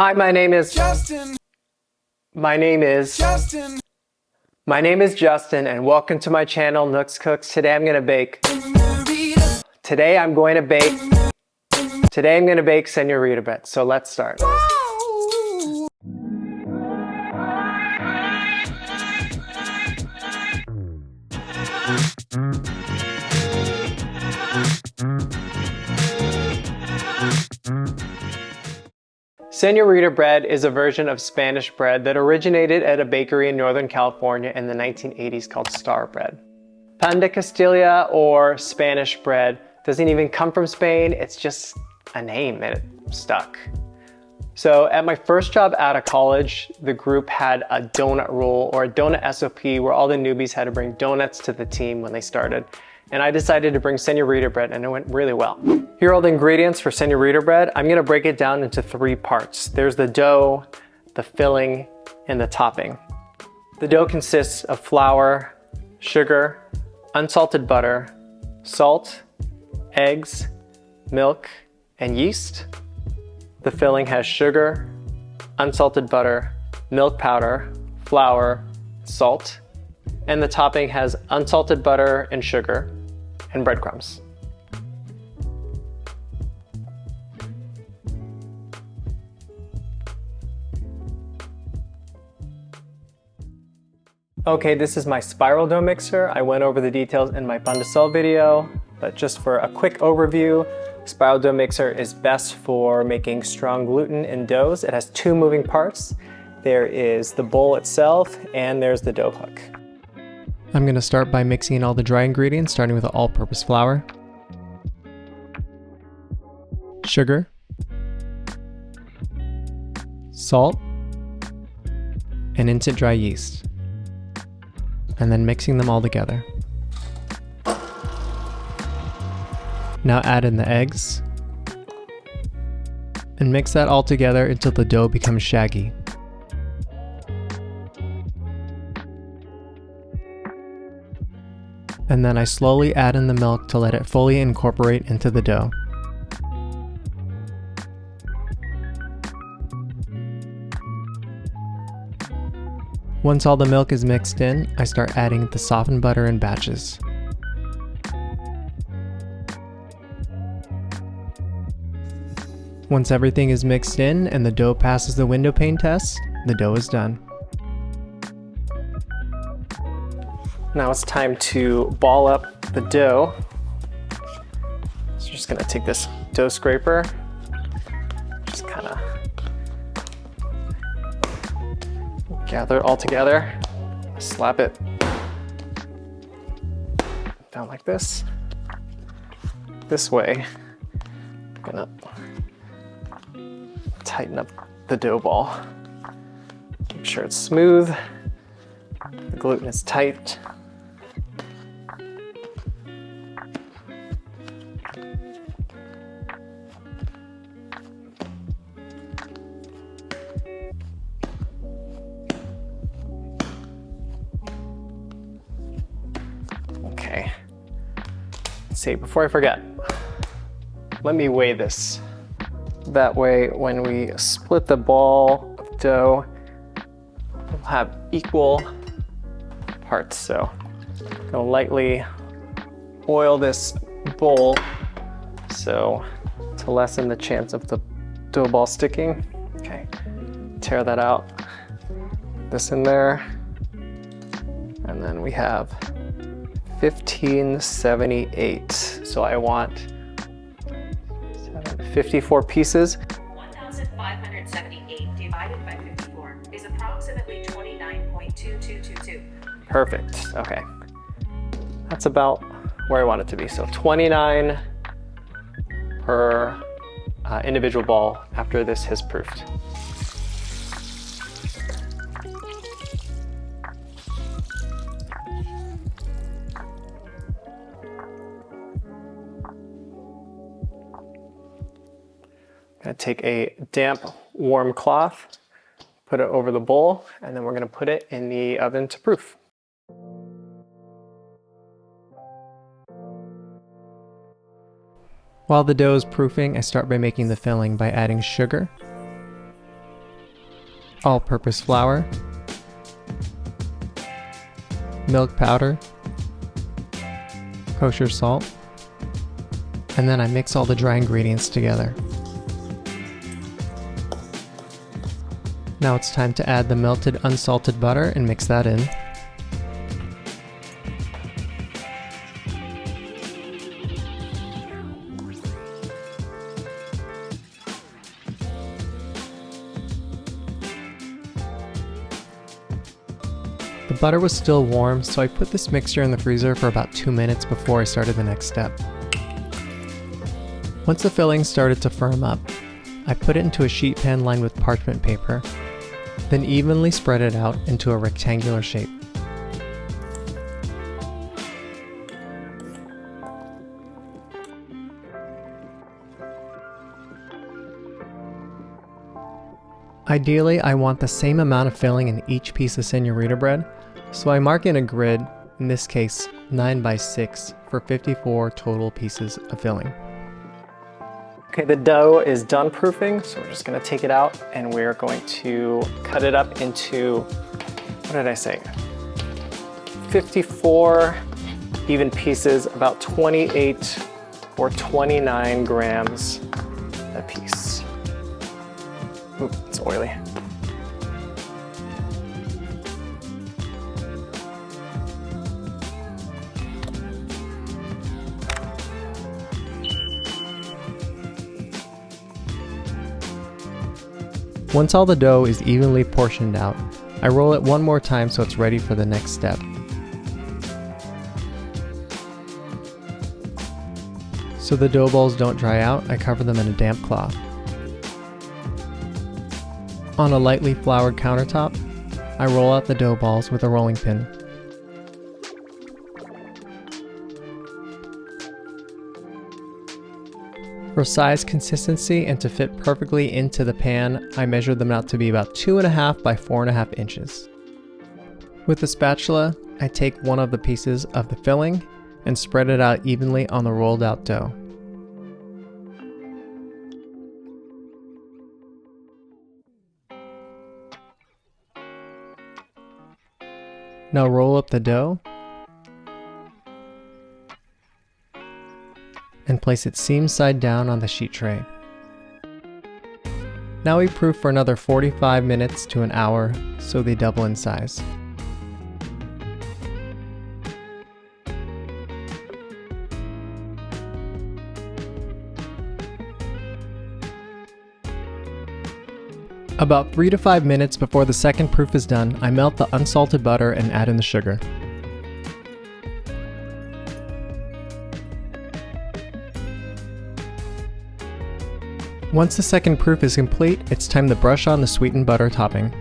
Hi, my name is Justin. My name is Justin, and welcome to my channel, Nooks Cooks. Today I'm gonna bake Señorita bread. So let's start. Señorita bread is a version of Spanish bread that originated at a bakery in Northern California in the 1980s called Starbread. Pan de Castilla, or Spanish bread, doesn't even come from Spain. It's just a name and it stuck. So at my first job out of college, the group had a donut rule or a donut SOP where all the newbies had to bring donuts to the team when they started. And I decided to bring Señorita bread, and it went really well. Here are all the ingredients for Señorita bread. I'm gonna break it down into 3 parts. There's the dough, the filling, and the topping. The dough consists of flour, sugar, unsalted butter, salt, eggs, milk, and yeast. The filling has sugar, unsalted butter, milk powder, flour, salt, and the topping has unsalted butter and sugar, and breadcrumbs. Okay, this is my spiral dough mixer. I went over the details in my Pan de Sal video, but just for a quick overview, spiral dough mixer is best for making strong gluten in doughs. It has 2 moving parts. There is the bowl itself, and there's the dough hook. I'm going to start by mixing in all the dry ingredients, starting with the all-purpose flour, sugar, salt, and instant dry yeast, and then mixing them all together. Now add in the eggs, and mix that all together until the dough becomes shaggy. And then I slowly add in the milk to let it fully incorporate into the dough. Once all the milk is mixed in, I start adding the softened butter in batches. Once everything is mixed in and the dough passes the Windowpane test, the dough is done. Now it's time to ball up the dough. So I'm just gonna take this dough scraper, just kind of gather it all together, slap it down like this. This way, I'm gonna tighten up the dough ball. Make sure it's smooth, the gluten is tight. Okay, let's see, before I forget, let me weigh this. That way, when we split the ball of dough, we'll have equal parts. So I'm gonna lightly oil this bowl so to lessen the chance of the dough ball sticking. Okay, tear that out, this in there, and then we have 1578. So I want 54 pieces. 1,578 divided by 54 is approximately 29.2222. Perfect, okay. That's about where I want it to be. So 29 per individual ball after this has proofed. Gonna take a damp, warm cloth, put it over the bowl, and then we're gonna put it in the oven to proof. While the dough is proofing, I start by making the filling by adding sugar, all-purpose flour, milk powder, kosher salt, and then I mix all the dry ingredients together. Now it's time to add the melted unsalted butter and mix that in. The butter was still warm, so I put this mixture in the freezer for about 2 minutes before I started the next step. Once the filling started to firm up, I put it into a sheet pan lined with parchment paper, then evenly spread it out into a rectangular shape. Ideally, I want the same amount of filling in each piece of Señorita bread, so I mark in a grid, in this case 9 by 6, for 54 total pieces of filling. Okay, the dough is done proofing, so we're just gonna take it out and we're going to cut it up into, what did I say? 54 even pieces, about 28 or 29 grams a piece. Ooh, it's oily. Once all the dough is evenly portioned out, I roll it one more time so it's ready for the next step. So the dough balls don't dry out, I cover them in a damp cloth. On a lightly floured countertop, I roll out the dough balls with a rolling pin. For size consistency and to fit perfectly into the pan, I measured them out to be about 2.5 by 4.5 inches. With a spatula, I take one of the pieces of the filling and spread it out evenly on the rolled out dough. Now roll up the dough and place it seam side down on the sheet tray. Now we proof for another 45 minutes to an hour so they double in size. About 3 to 5 minutes before the second proof is done, I melt the unsalted butter and add in the sugar. Once the second proof is complete, it's time to brush on the sweetened butter topping.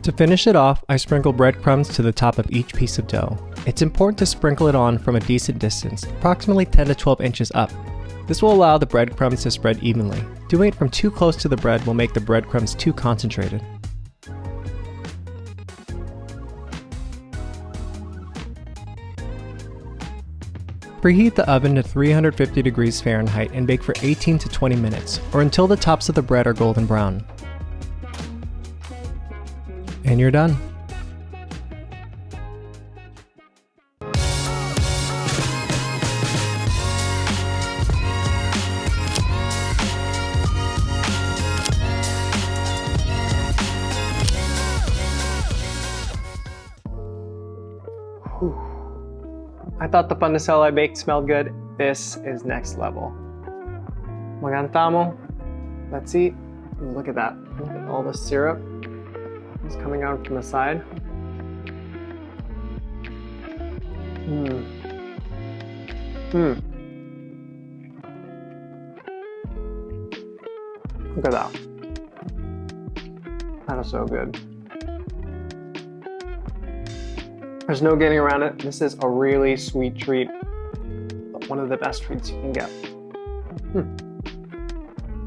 To finish it off, I sprinkle breadcrumbs to the top of each piece of dough. It's important to sprinkle it on from a decent distance, approximately 10 to 12 inches up. This will allow the breadcrumbs to spread evenly. Doing it from too close to the bread will make the breadcrumbs too concentrated. Preheat the oven to 350 degrees Fahrenheit and bake for 18 to 20 minutes, or until the tops of the bread are golden brown. And you're done. I thought the pandesal I baked smelled good. This is next level. Magantamo. Let's eat. Look at that. Look at all the syrup. It's coming out from the side. Look at that. That is so good. There's no getting around it. This is a really sweet treat. One of the best treats you can get.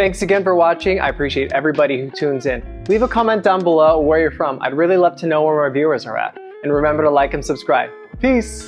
Thanks again for watching. I appreciate everybody who tunes in. Leave a comment down below where you're from. I'd really love to know where my viewers are at. And remember to like and subscribe. Peace!